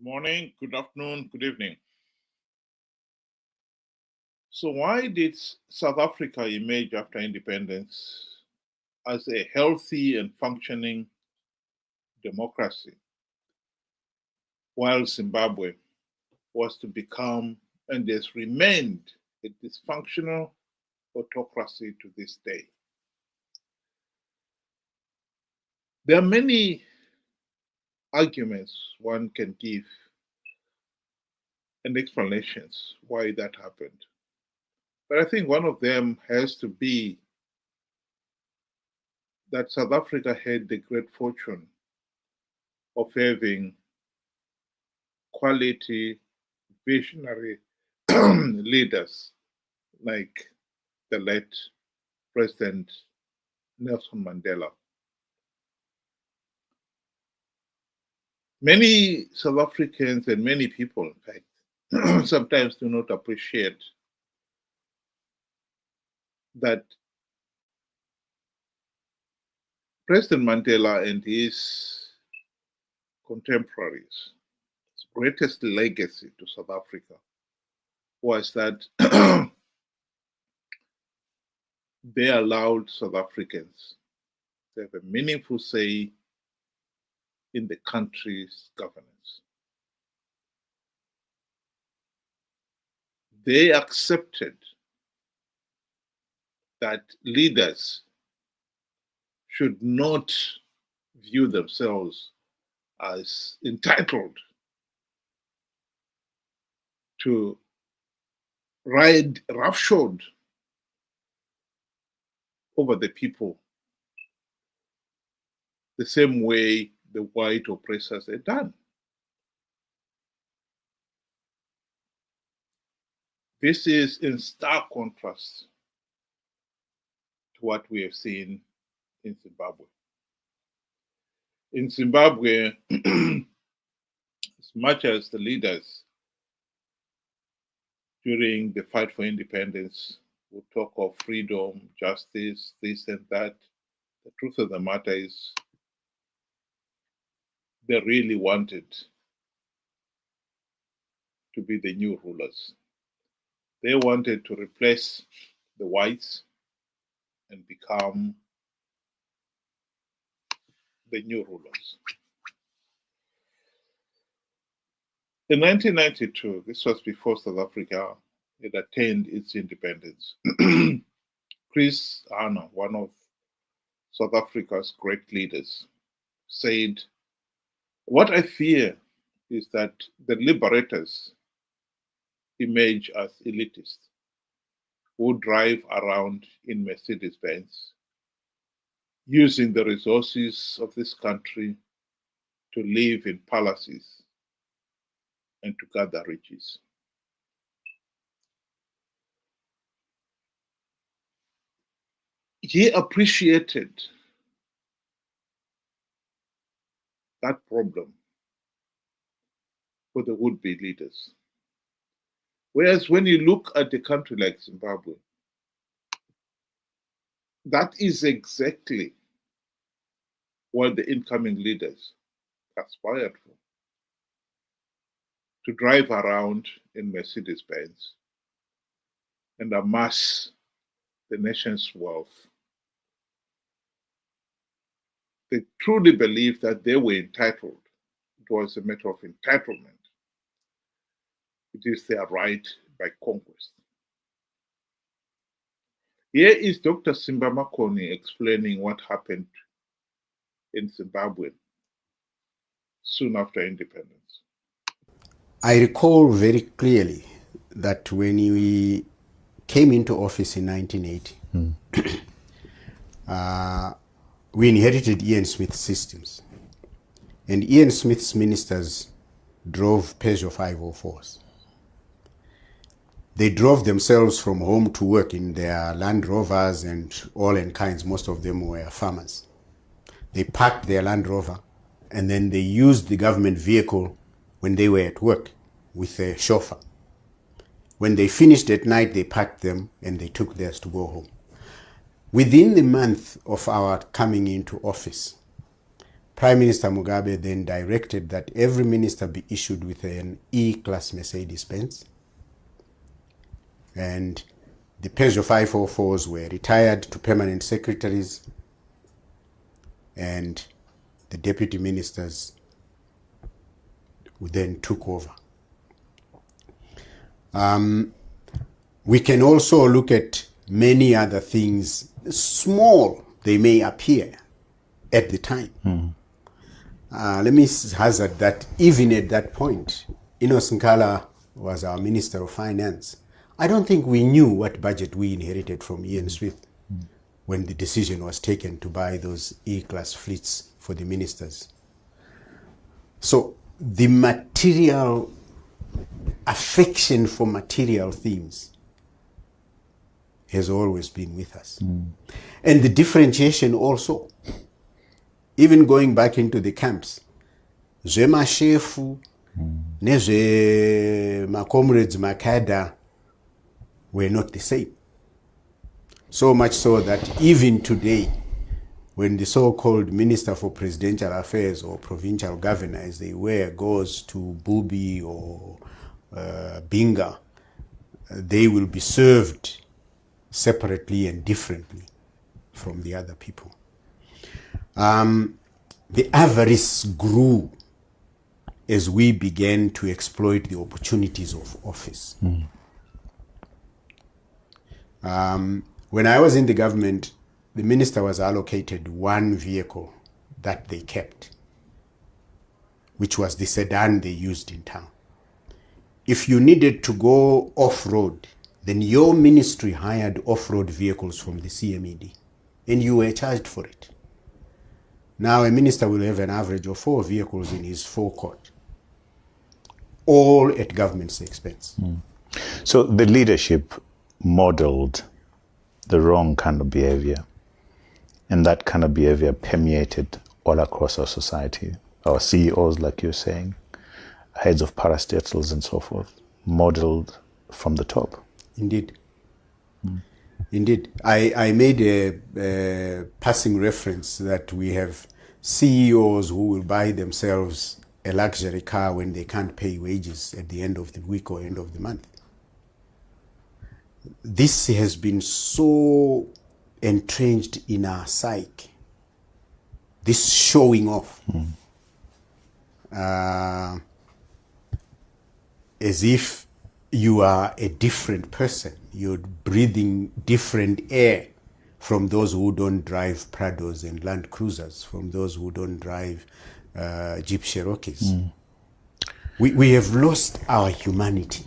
morning, good afternoon, good evening. So, why did South Africa emerge after independence as a healthy and functioning democracy, while Zimbabwe was to become and has remained a dysfunctional autocracy to this day? There are many arguments one can give and explanations why that happened. But I think one of them has to be that South Africa had the great fortune of having quality, visionary leaders like the late President Nelson Mandela. Many South Africans and many people, in fact, sometimes do not appreciate that President Mandela and his contemporaries' greatest legacy to South Africa was that they allowed South Africans to have a meaningful say in the country's governance. They accepted that leaders should not view themselves as entitled to ride roughshod over the people the same way the white oppressors had done. This is in stark contrast to what we have seen in Zimbabwe. In Zimbabwe, as much as the leaders during the fight for independence would talk of freedom, justice, this and that, the truth of the matter is they really wanted to be the new rulers. They wanted to replace the whites and become the new rulers. In 1992, this was before South Africa had attained its independence. Chris Hani, one of South Africa's great leaders, said, "What I fear is that the liberators emerge as elitists who drive around in Mercedes-Benz, using the resources of this country to live in palaces and to gather riches." He appreciated that problem for the would-be leaders. Whereas when you look at a country like Zimbabwe, that is exactly what the incoming leaders aspired for. To drive around in Mercedes-Benz and amass the nation's wealth. They truly believed that they were entitled. It was a matter of entitlement. It is their right by conquest. Here is Dr. Simba Makoni explaining what happened in Zimbabwe soon after independence. I recall very clearly that when we came into office in 1980, we inherited Ian Smith's systems. And Ian Smith's ministers drove Peugeot 504s. They drove themselves from home to work in their Land Rovers and all in kinds. Most of them were farmers. They parked their Land Rover and then they used the government vehicle when they were at work with a chauffeur. When they finished at night, they packed them and they took theirs to go home. Within the month of our coming into office, Prime Minister Mugabe then directed that every minister be issued with an E-class Mercedes-Benz, and the Peugeot 504s were retired to permanent secretaries, and the deputy ministers who then took over. We can also look at many other things, small they may appear at the time. Let me hazard that even at that point, Innocent Nkala was our Minister of Finance. I don't think we knew what budget we inherited from Ian Smith when the decision was taken to buy those E-class fleets for the ministers. So the material, affection for material things has always been with us. And the differentiation also, even going back into the camps, Zemashefu, Neze, my comrades, Makada, were not the same. So much so that even today, when the so-called Minister for Presidential Affairs or Provincial Governor, as they were, goes to Bubi or Binga, they will be served separately and differently from the other people. The avarice grew as we began to exploit the opportunities of office. When I was in the government, the minister was allocated one vehicle that they kept, which was the sedan they used in town. If you needed to go off-road, then your ministry hired off-road vehicles from the CMED, and you were charged for it. Now a minister will have an average of 4 vehicles in his forecourt, all at government's expense. So the leadership modeled the wrong kind of behavior, and that kind of behavior permeated all across our society. Our CEOs, like you're saying, heads of parastatals and so forth, modeled from the top. Indeed. Indeed. I made a passing reference that we have CEOs who will buy themselves a luxury car when they can't pay wages at the end of the week or end of the month. This has been so entrenched in our psyche, this showing off, as if you are a different person. You're breathing different air from those who don't drive Prados and Land Cruisers, from those who don't drive Jeep Cherokees. We have lost our humanity.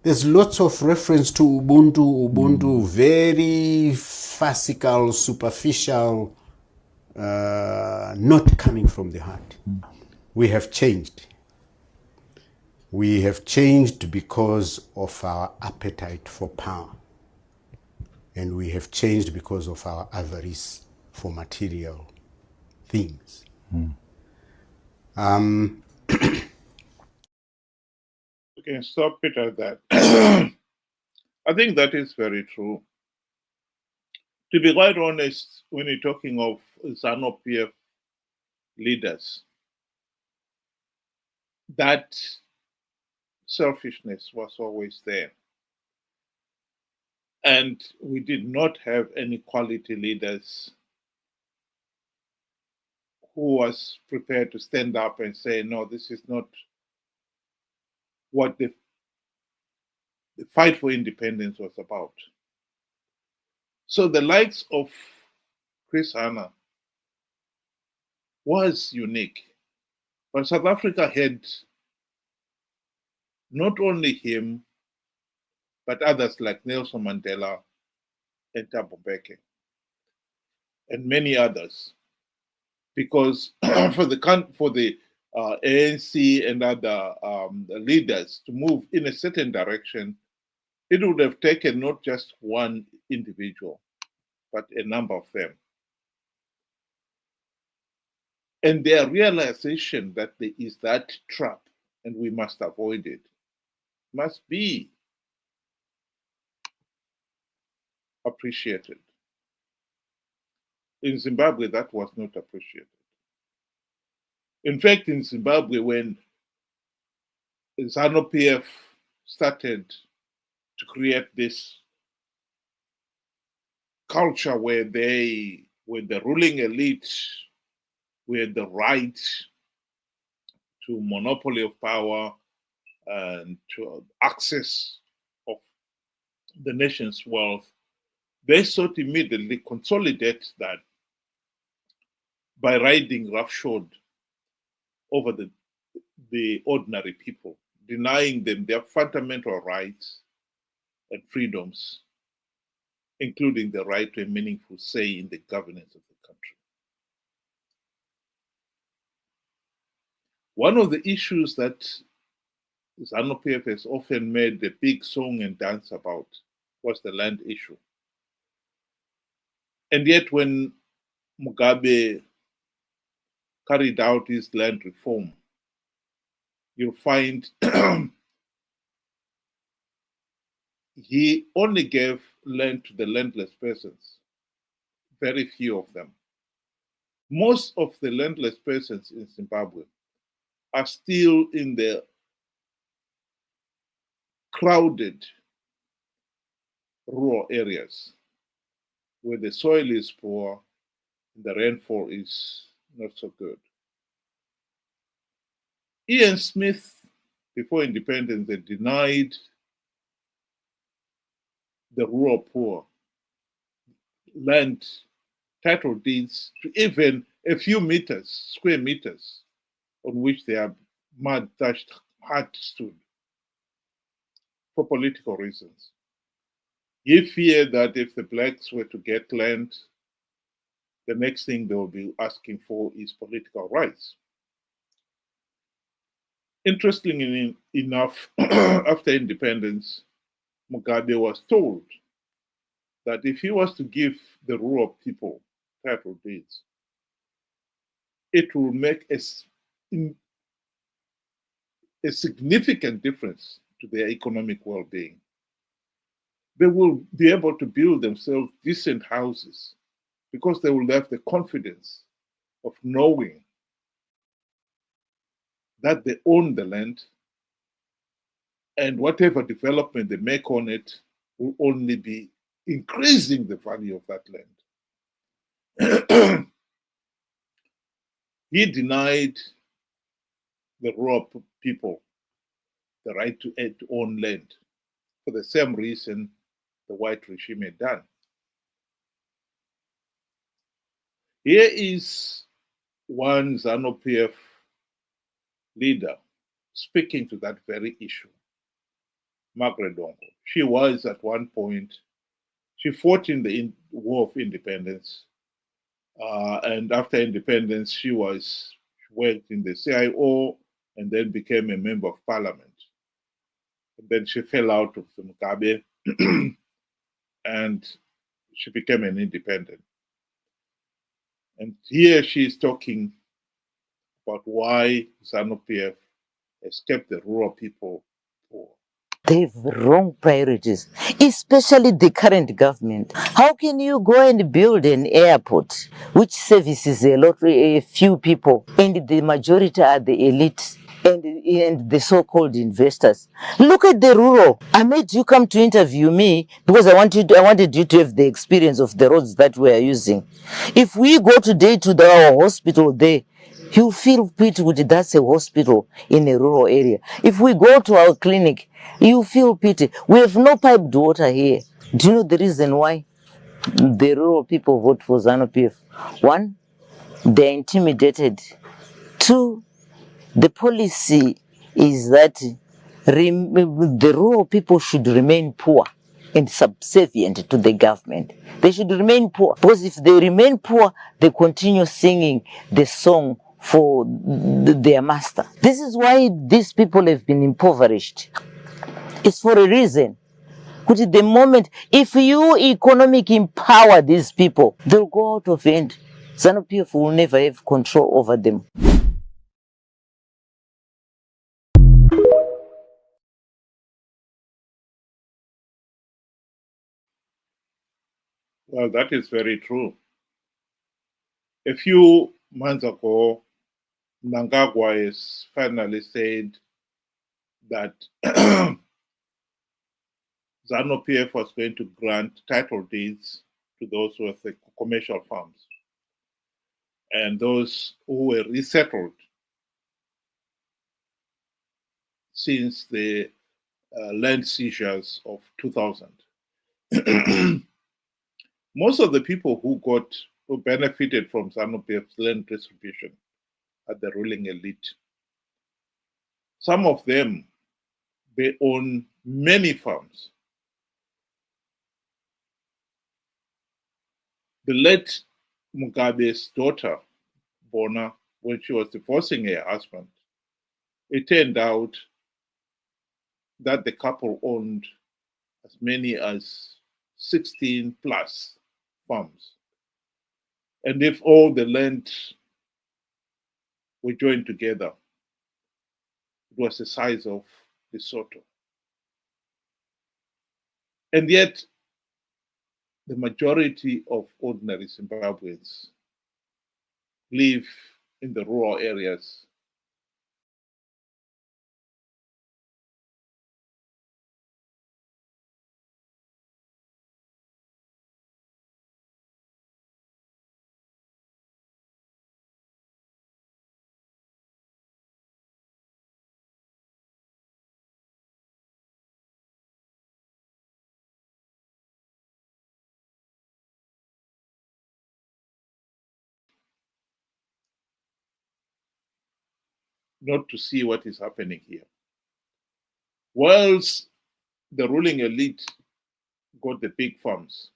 There's lots of reference to Ubuntu, very farcical, superficial, not coming from the heart. We have changed. We have changed because of our appetite for power. And we have changed because of our avarice for material things. We can stop it at that. I think that is very true. To be quite honest, when you're talking of Zanu PF leaders, that selfishness was always there. And we did not have any quality leaders who was prepared to stand up and say, no, this is not what the fight for independence was about. So the likes of Chris Hanna was unique. But South Africa had not only him, but others like Nelson Mandela and Thabo Mbeki, and many others. Because for the ANC and other leaders to move in a certain direction, it would have taken not just one individual, but a number of them. And their realization that there is that trap and we must avoid it must be appreciated. in Zimbabwe, that was not appreciated. In fact, in Zimbabwe, when Zanu PF started to create this culture where the ruling elite, were the right to monopoly of power and to access of the nation's wealth, they sought immediately consolidate that by riding roughshod over the ordinary people, denying them their fundamental rights and freedoms, including the right to a meaningful say in the governance of the country. One of the issues that Zanu PF has often made a big song and dance about was the land issue. And yet when Mugabe carried out his land reform, you'll find he only gave land to the landless persons, very few of them. Most of the landless persons in Zimbabwe are still in the crowded rural areas where the soil is poor and the rainfall is not so good. Ian Smith, before independence, had denied the rural poor land title deeds to even a few meters, square meters, on which their mud thatched hut stood, for political reasons. He feared that if the blacks were to get land, the next thing they will be asking for is political rights. Interestingly enough, after independence, Mugabe was told that if he was to give the rural people title deeds, it will make a significant difference to their economic well-being. They will be able to build themselves decent houses because they will have the confidence of knowing that they own the land, and whatever development they make on it will only be increasing the value of that land. He denied the rural people the right to own land for the same reason the white regime had done. Here is one Zanu PF leader speaking to that very issue, Margaret Dongo. She was at one point, she fought in the War of Independence, and after independence, she worked in the CIO and then became a member of parliament. And then she fell out of the Mugabe and she became an independent. And here she is talking about why Zanu PF has kept the rural people poor. They have wrong priorities, especially the current government. How can you go and build an airport which services a few people, and the majority are the elite and the so-called investors? Look at the rural. I made you come to interview me because I wanted you to have the experience of the roads that we are using. If we go today to our hospital there, you feel pity with that's a hospital in a rural area. If we go to our clinic, you feel pity. We have no piped water here. Do you know the reason why the rural people vote for Zanu PF? One, they're intimidated. Two, the policy is that the rural people should remain poor and subservient to the government. They should remain poor, because if they remain poor, they continue singing the song for their master. This is why these people have been impoverished. It's for a reason. Because at the moment, if you economic empower these people, they'll go out of hand. Zanu PF will never have control over them. Well, that is very true. A few months ago, Mnangagwa has finally said that Zanu PF was going to grant title deeds to those with the commercial farms and those who were resettled since the land seizures of 2000. Most of the people who benefited from Zanu PF's land distribution are the ruling elite. Some of them, they own many farms. The late Mugabe's daughter, Bona, when she was divorcing her husband, it turned out that the couple owned as many as 16 plus farms. And if all the land were joined together, it was the size of Lesotho. And yet, the majority of ordinary Zimbabweans live in the rural areas. Not to see what is happening here. Whilst the ruling elite got the big farms,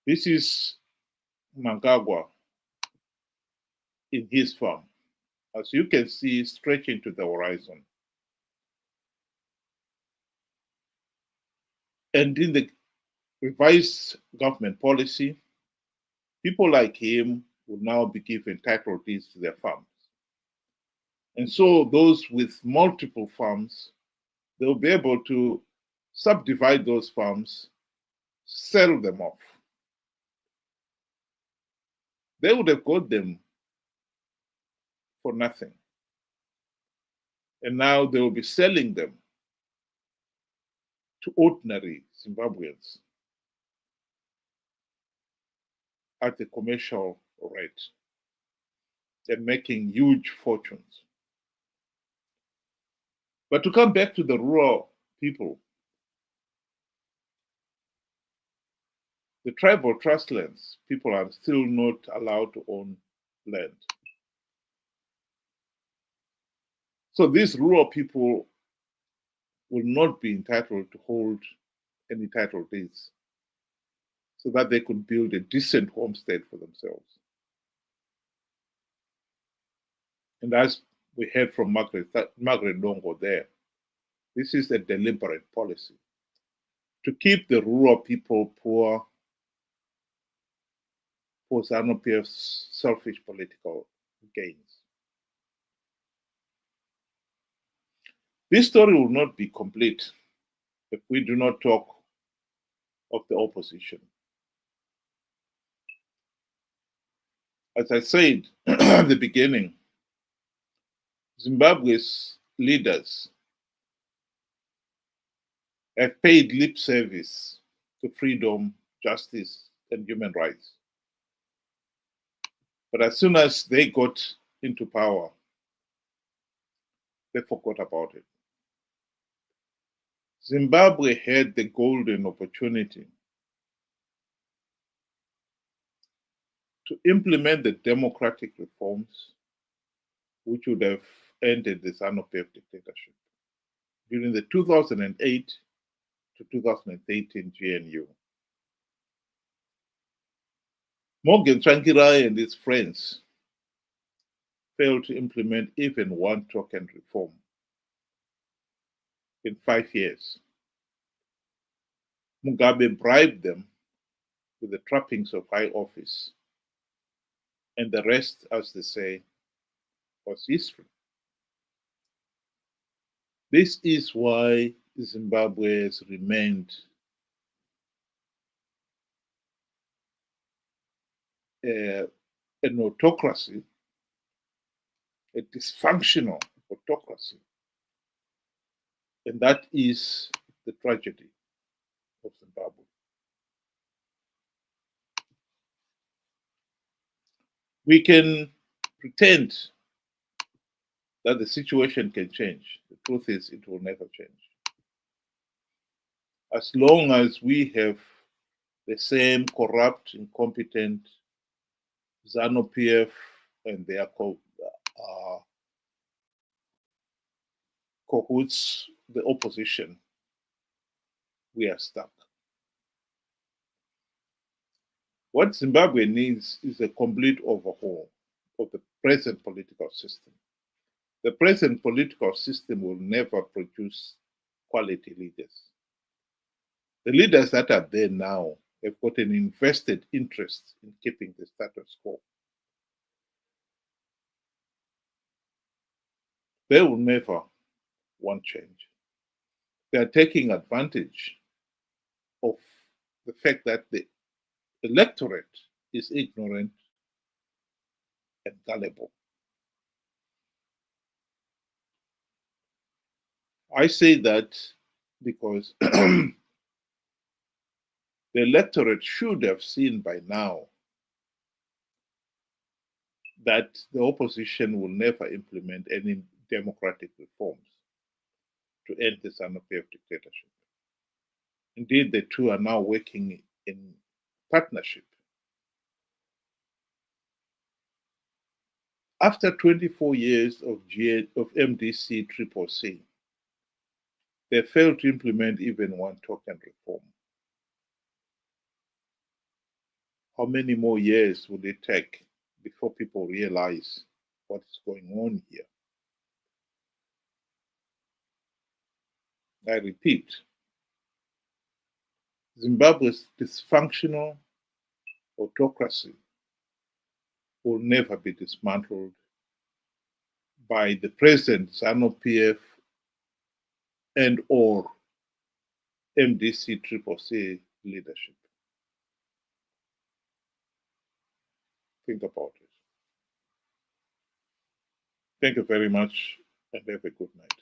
this is Mnangagwa in his farm, as you can see, stretching to the horizon. And in the revised government policy, people like him will now be given title deeds to their farms. And so those with multiple farms, they'll be able to subdivide those farms, sell them off. They would have got them for nothing. And now they will be selling them to ordinary Zimbabweans at the commercial rate. They're making huge fortunes. But to come back to the rural people, the tribal trust lands, people are still not allowed to own land. So these rural people will not be entitled to hold any title deeds so that they could build a decent homestead for themselves. And as we heard from Margaret Longo there, this is a deliberate policy to keep the rural people poor for Zanu PF's selfish political gains. This story will not be complete if we do not talk of the opposition. As I said at the beginning, Zimbabwe's leaders have paid lip service to freedom, justice, and human rights. But as soon as they got into power, they forgot about it. Zimbabwe had the golden opportunity to implement the democratic reforms which would have ended the Zanu PF dictatorship during the 2008 to 2013 GNU. Morgan Tsvangirai and his friends failed to implement even one token reform in 5 years. Mugabe bribed them with the trappings of high office. And the rest, as they say, was history. This is why Zimbabwe has remained a an autocracy, a dysfunctional autocracy. And that is the tragedy of Zimbabwe. We can pretend that the situation can change. The truth is, it will never change. As long as we have the same corrupt, incompetent Zanu PF and their cahoots, the opposition, we are stuck. What Zimbabwe needs is a complete overhaul of the present political system. The present political system will never produce quality leaders. The leaders that are there now have got an invested interest in keeping the status quo. They will never want change. They are taking advantage of the fact that the electorate is ignorant and gullible. I say that because the electorate should have seen by now that the opposition will never implement any democratic reforms to end the Zanu PF dictatorship. Indeed, the two are now working in partnership. After 24 years of MDC CCC, they failed to implement even one token reform. How many more years will it take before people realize what is going on here? I repeat, Zimbabwe's dysfunctional autocracy will never be dismantled by the present Zanu PF and or MDC CCC leadership. Think about it. Thank you very much and have a good night.